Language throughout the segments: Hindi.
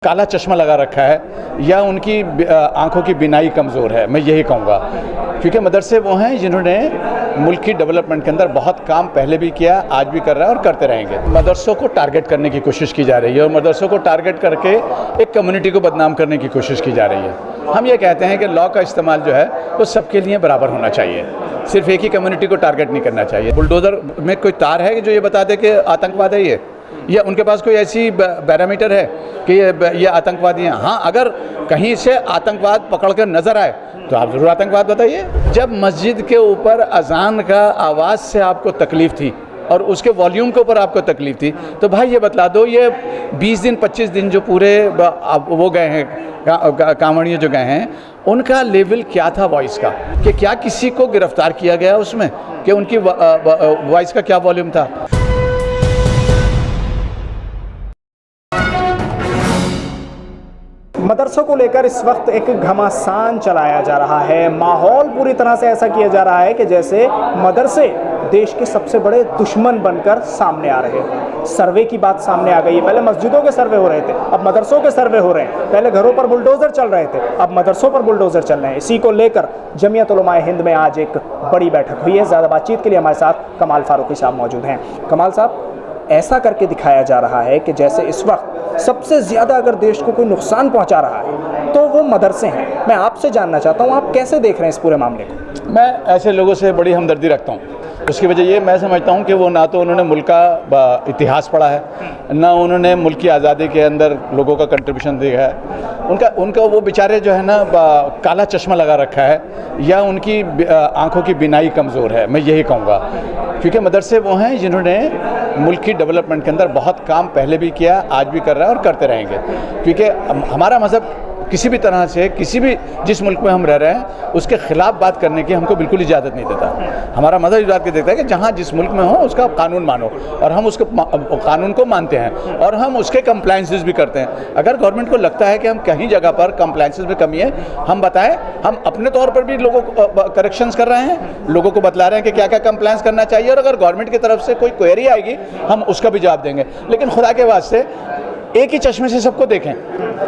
काला चश्मा लगा रखा है या उनकी आंखों की बिनाई कमज़ोर है, मैं यही कहूँगा। क्योंकि मदरसे वो हैं जिन्होंने मुल्क की डेवलपमेंट के अंदर बहुत काम पहले भी किया, आज भी कर रहा है और करते रहेंगे। मदरसों को टारगेट करने की कोशिश की जा रही है और मदरसों को टारगेट करके एक कम्युनिटी को बदनाम करने की कोशिश की जा रही है। हम ये कहते हैं कि लॉ का इस्तेमाल जो है वो सबके लिए बराबर होना चाहिए, सिर्फ एक ही कम्युनिटी को टारगेट नहीं करना चाहिए। बुलडोज़र में कोई तार है कि जो ये बता दे कि आतंकवाद है ये, या उनके पास कोई ऐसी पैरामीटर है कि ये आतंकवादी हैं? हाँ, अगर कहीं से आतंकवाद पकड़ कर नज़र आए तो आप ज़रूर आतंकवाद बताइए। जब मस्जिद के ऊपर अजान का आवाज़ से आपको तकलीफ़ थी और उसके वॉल्यूम के ऊपर आपको तकलीफ़ थी, तो भाई ये बतला दो, ये 20 दिन 25 दिन जो पूरे वो गए हैं कांवड़िए जो गए हैं, उनका लेवल क्या था वॉइस का, कि क्या किसी को गिरफ़्तार किया गया उसमें, कि उनकी वॉइस का क्या वॉल्यूम था? मदरसों को लेकर इस वक्त एक घमासान चलाया जा रहा है। माहौल पूरी तरह से ऐसा किया जा रहा है कि जैसे मदरसे देश के सबसे बड़े दुश्मन बनकर सामने आ रहे हैं। सर्वे की बात सामने आ गई है। पहले मस्जिदों के सर्वे हो रहे थे, अब मदरसों के सर्वे हो रहे हैं। पहले घरों पर बुलडोज़र चल रहे थे, अब मदरसों पर बुलडोज़र चल रहे हैं। इसी को लेकर जमीयत उलमाए हिंद में आज एक बड़ी बैठक हुई है। ज़्यादा बातचीत के लिए हमारे साथ कमाल फारूकी साहब मौजूद हैं। कमाल साहब, ऐसा करके दिखाया जा रहा है कि जैसे इस वक्त सबसे ज़्यादा अगर देश को कोई नुकसान पहुंचा रहा है तो वो मदरसे हैं। मैं आपसे जानना चाहता हूं, आप कैसे देख रहे हैं इस पूरे मामले को? मैं ऐसे लोगों से बड़ी हमदर्दी रखता हूं। उसकी वजह ये मैं समझता हूं कि वो ना तो उन्होंने मुल्क का इतिहास पढ़ा है, ना उन्होंने मुल्क की आज़ादी के अंदर लोगों का कंट्रीब्यूशन दिया है। उनका वो बेचारे जो है ना काला चश्मा लगा रखा है या उनकी आंखों की बिनाई कमज़ोर है, मैं यही कहूँगा। क्योंकि मदरसे वो हैं जिन्होंने मुल्क की डेवलपमेंट के अंदर बहुत काम पहले भी किया, आज भी कर रहा है और करते रहेंगे। क्योंकि हमारा मज़हब किसी भी तरह से किसी भी जिस मुल्क में हम रह रहे हैं उसके ख़िलाफ़ बात करने की हमको बिल्कुल इजाज़त नहीं देता। हमारा मज़हब इस बात की देता है कि जहाँ जिस मुल्क में हो उसका कानून मानो, और हम उसके कानून को मानते हैं और हम उसके कंप्लायंसेस भी करते हैं। अगर गवर्नमेंट को लगता है कि हम कहीं जगह पर कंप्लायंसेस में कमी है, हम बताएं। हम अपने तौर पर भी लोगों को करेक्शंस कर रहे हैं, लोगों को बतला रहे हैं कि क्या क्या कंप्लायंस करना चाहिए, और अगर गवर्नमेंट की तरफ से कोई क्वेरी आएगी हम उसका भी जवाब देंगे। लेकिन खुदा के वास्ते एक ही चश्मे से सबको देखें।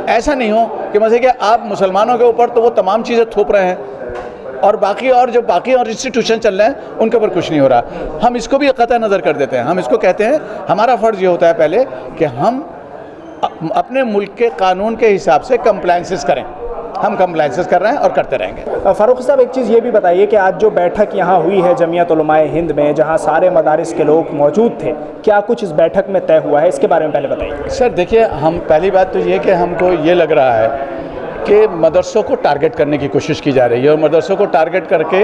ऐसा नहीं हो कि मतलब कि आप मुसलमानों के ऊपर तो वो तमाम चीज़ें थोप रहे हैं और बाकी और इंस्टीट्यूशन चल रहे हैं उनके ऊपर कुछ नहीं हो रहा। हम इसको भी कतई नज़र कर देते हैं। हम इसको कहते हैं, हमारा फ़र्ज़ ये होता है पहले कि हम अपने मुल्क के कानून के हिसाब से कंप्लायंसेस करें। हम कंप्लायंसेस कर रहे हैं और करते रहेंगे। फारूक साहब, एक चीज़ ये भी बताइए कि आज जो बैठक यहाँ हुई है जमीयत उलमाए हिंद में, जहाँ सारे मदारिस के लोग मौजूद थे, क्या कुछ इस बैठक में तय हुआ है, इसके बारे में पहले बताइए। सर देखिए, हम पहली बात तो ये कि हमको ये लग रहा है कि मदरसों को टारगेट करने की कोशिश की जा रही है और मदरसों को टारगेट करके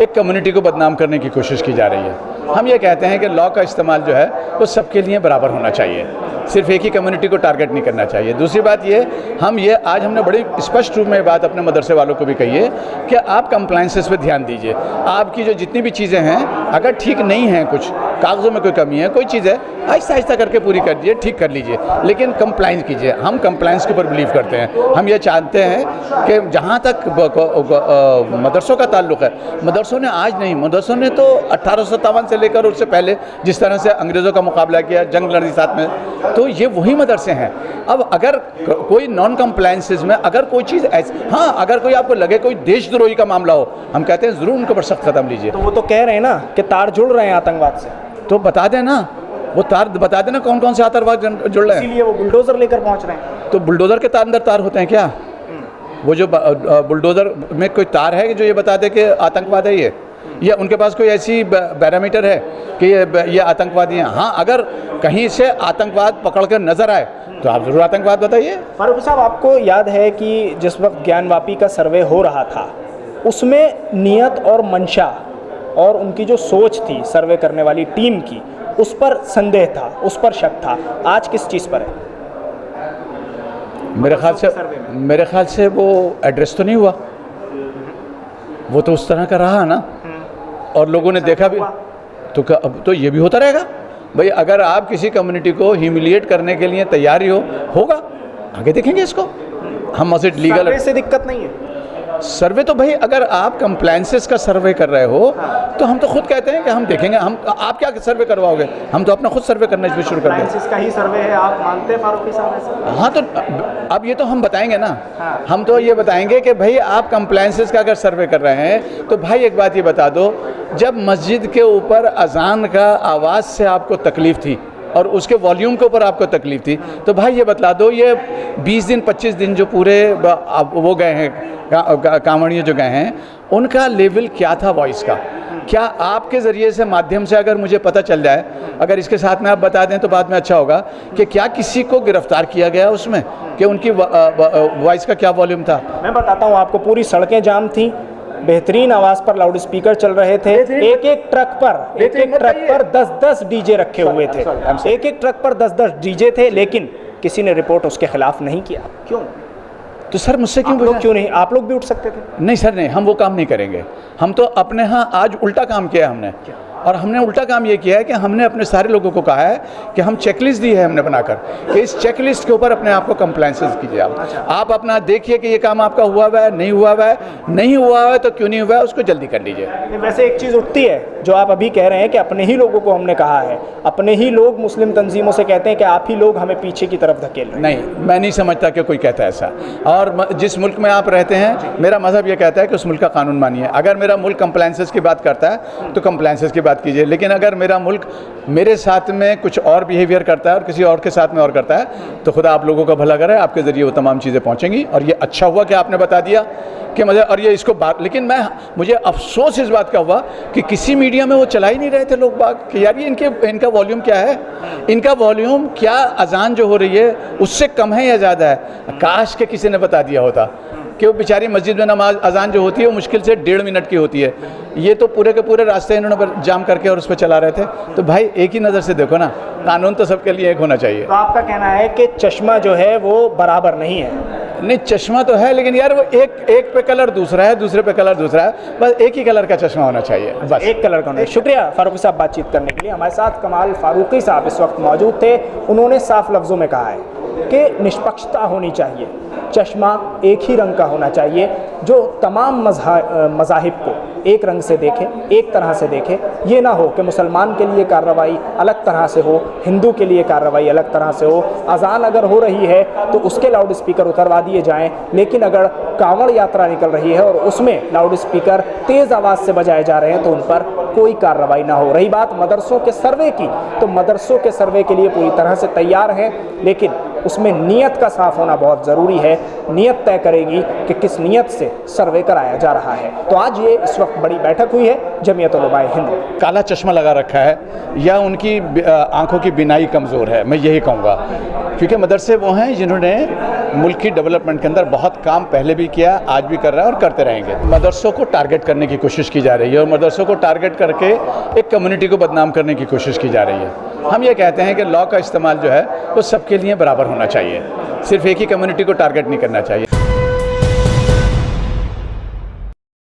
एक कम्युनिटी को बदनाम करने की कोशिश की जा रही है। हम ये कहते हैं कि लॉ का इस्तेमाल जो है वो सबके लिए बराबर होना चाहिए, सिर्फ एक ही कम्युनिटी को टारगेट नहीं करना चाहिए। दूसरी बात ये, आज हमने बड़ी स्पष्ट रूप में बात अपने मदरसे वालों को भी कही है कि आप कंप्लायंसेस पे ध्यान दीजिए। आपकी जो जितनी भी चीज़ें हैं, अगर ठीक नहीं हैं, कुछ कागज़ों में कोई कमी है, कोई चीज़ है, आहिस्ता आहिस्ता करके पूरी कर दीजिए, ठीक कर लीजिए, लेकिन कंप्लायंस कीजिए। हम कंप्लायंस के ऊपर बिलीव करते हैं। हम ये चाहते हैं कि जहाँ तक मदरसों का ताल्लुक़ है, मदरसों ने आज नहीं, मदरसों ने तो 1857 से लेकर उससे पहले जिस तरह से अंग्रेज़ों का मुकाबला किया, जंग लड़ी साथ में, तो ये वही मदरसे हैं। अब अगर कोई नॉन कंप्लायंसेस में अगर कोई चीज़ ऐसी, हाँ, अगर कोई आपको लगे कोई देशद्रोही का मामला हो, हम कहते हैं ज़रूर उनके ऊपर सख्त कदम लीजिए। तो वो तो कह रहे हैं ना कि तार जुड़ रहे हैं आतंकवाद से, तो बता देना, वो तार बता देना कौन कौन से आतंकवाद जुड़ रहे हैं। इसीलिए वो बुलडोज़र लेकर पहुँच रहे हैं। तो बुलडोज़र के अंदर तार होते हैं क्या? वो जो बुलडोज़र में कोई तार है कि जो ये बता दे कि आतंकवाद है ये, या उनके पास कोई ऐसी पैरामीटर है कि ये आतंकवादी हैं? हाँ, अगर कहीं से आतंकवाद पकड़ कर नज़र आए तो आप ज़रूर आतंकवाद बताइए। फारूक साहब, आपको याद है कि जिस वक्त ज्ञानवापी का सर्वे हो रहा था, उसमें नियत और मंशा और उनकी जो सोच थी सर्वे करने वाली टीम की, उस पर संदेह था, उस पर शक था। आज किस चीज़ पर है? मेरे ख्याल से वो एड्रेस तो नहीं हुआ, वो तो उस तरह का रहा ना, और लोगों ने देखा भी। तो अब तो ये भी होता रहेगा भाई। अगर आप किसी कम्युनिटी को ह्यूमिलिएट करने के लिए तैयार ही होगा, आगे देखेंगे इसको। हम मस्जिद लीगल से दिक्कत नहीं है। सर्वे तो भाई अगर आप कंप्लायंसेस का सर्वे कर रहे हो तो हम तो खुद कहते हैं कि हम देखेंगे। हम आप क्या सर्वे करवाओगे, हम तो अपना खुद सर्वे करना शुरू कर देंगे। फ्रांसिस का ही सर्वे है, आप मानते हैं फारूकी साहब ऐसा? हाँ, तो अब ये तो हम बताएंगे ना। हाँ। हम तो ये बताएंगे कि भाई आप कंप्लायंसेस का अगर सर्वे कर रहे हैं तो भाई एक बात ये बता दो, जब मस्जिद के ऊपर अजान का आवाज़ से आपको तकलीफ़ थी और उसके वॉल्यूम के ऊपर आपको तकलीफ़ थी, तो भाई ये बतला दो, ये 20 दिन 25 दिन जो पूरे वो गए हैं कांवड़िए जो गए हैं, उनका लेवल क्या था वॉइस का? क्या आपके ज़रिए से माध्यम से अगर मुझे पता चल जाए, अगर इसके साथ में आप बता दें तो बाद में अच्छा होगा कि क्या किसी को गिरफ्तार किया गया उसमें, कि उनकी वॉइस का क्या वॉल्यूम था? मैं बताता हूँ आपको, पूरी सड़कें जाम थी, बेहतरीन आवाज़ पर लाउड स्पीकर चल रहे थे, एक एक ट्रक पर 10-10 डीजे रखे हुए थे, एक एक ट्रक पर 10-10 डीजे थे, लेकिन किसी ने रिपोर्ट उसके खिलाफ नहीं किया। क्यों? तो सर मुझसे क्यों नहीं? आप लोग भी उठ सकते थे। नहीं सर, नहीं, हम वो काम नहीं करेंगे। हम तो अपने यहाँ आज उल्टा काम किया हमने, और हमने उल्टा काम ये किया है कि हमने अपने सारे लोगों को कहा है कि हम चेकलिस्ट दी है हमने बनाकर, कि इस चेकलिस्ट के ऊपर अपने आप को कंप्लायंसेस कीजिए। आप अपना देखिए कि ये काम आपका हुआ हुआ है, नहीं हुआ हुआ है, नहीं हुआ हुआ है तो क्यों नहीं हुआ है, उसको जल्दी कर लीजिए। वैसे एक चीज़ उठती है जो आप अभी कह रहे हैं कि अपने ही लोगों को हमने कहा है, अपने ही लोग मुस्लिम तंजीमों से कहते हैं कि आप ही लोग हमें पीछे की तरफ धकेल रहे हैं। नहीं, मैं नहीं समझता कि कोई कहता है ऐसा। और जिस मुल्क में आप रहते हैं, मेरा मज़हब ये कहता है कि उस मुल्क का कानून मानिए। अगर मेरा मुल्क कंप्लायंसेस की बात करता है तो कंप्लायंसेस की बात कीजिए, लेकिन अगर मेरा मुल्क मेरे साथ में कुछ और बिहेवियर करता है और किसी और के साथ में और करता है, तो खुदा आप लोगों का भला करे, आपके ज़रिए वो तमाम चीज़ें पहुँचेंगी। और ये अच्छा हुआ कि आपने बता दिया कि मुझे, और ये इसको बात, लेकिन मुझे अफसोस इस बात का हुआ कि किसी मीडिया में वो चला ही नहीं रहे थे लोग बाग कि यार ये इनका वॉल्यूम क्या है, इनका वॉल्यूम क्या अजान जो हो रही है उससे कम है या ज़्यादा है। काश के किसी ने बता दिया होता कि वो बेचारी मस्जिद में नमाज अजान जो होती है वो मुश्किल से 1.5 मिनट की होती है, ये तो पूरे के पूरे रास्ते इन्होंने जाम करके और उस पर चला रहे थे। तो भाई एक ही नज़र से देखो ना, कानून तो सबके लिए एक होना चाहिए। तो आपका कहना है कि चश्मा जो है वो बराबर नहीं है? नहीं, चश्मा तो है, लेकिन यार वो एक पे कलर दूसरा है, दूसरे पे कलर दूसरा है, बस एक ही कलर का चश्मा होना चाहिए, बस एक कलर का होना। शुक्रिया फारूकी साहब बातचीत करने के लिए। हमारे साथ कमाल फारूकी साहब इस वक्त मौजूद थे। उन्होंने साफ लफ्ज़ों में कहा है कि निष्पक्षता होनी चाहिए, चश्मा एक ही रंग का होना चाहिए, जो तमाम मज़ाहिब को एक रंग से देखे, एक तरह से देखे। ये ना हो कि मुसलमान के लिए कार्रवाई अलग तरह से हो, हिंदू के लिए कार्रवाई अलग तरह से हो। अजान अगर हो रही है तो उसके लाउड स्पीकर उतरवा दिए जाएं, लेकिन अगर कांवड़ यात्रा निकल रही है और उसमें लाउड स्पीकर तेज़ आवाज़ से बजाए जा रहे हैं तो उन पर कोई कार्रवाई ना हो। रही बात मदरसों के सर्वे की, तो मदरसों के सर्वे के लिए पूरी तरह से तैयार हैं, लेकिन उसमें नीयत का साफ होना बहुत ज़रूरी है। नीयत तय करेगी कि किस नीयत से सर्वे कराया जा रहा है। तो आज ये इस वक्त बड़ी बैठक हुई है जमीयत उलमाए हिंद। काला चश्मा लगा रखा है या उनकी आंखों की बिनाई कमज़ोर है, मैं यही कहूँगा, क्योंकि मदरसे वो हैं जिन्होंने मुल्क की डेवलपमेंट के अंदर बहुत काम पहले भी किया, आज भी कर रहा है और करते रहेंगे। मदरसों को टारगेट करने की कोशिश की जा रही है और मदरसों को टारगेट करके एक कम्युनिटी को बदनाम करने की कोशिश की जा रही है। हम ये कहते हैं कि लॉ का इस्तेमाल जो है वो सबके लिए बराबर होना चाहिए, सिर्फ एक ही कम्युनिटी को टारगेट नहीं करना चाहिए।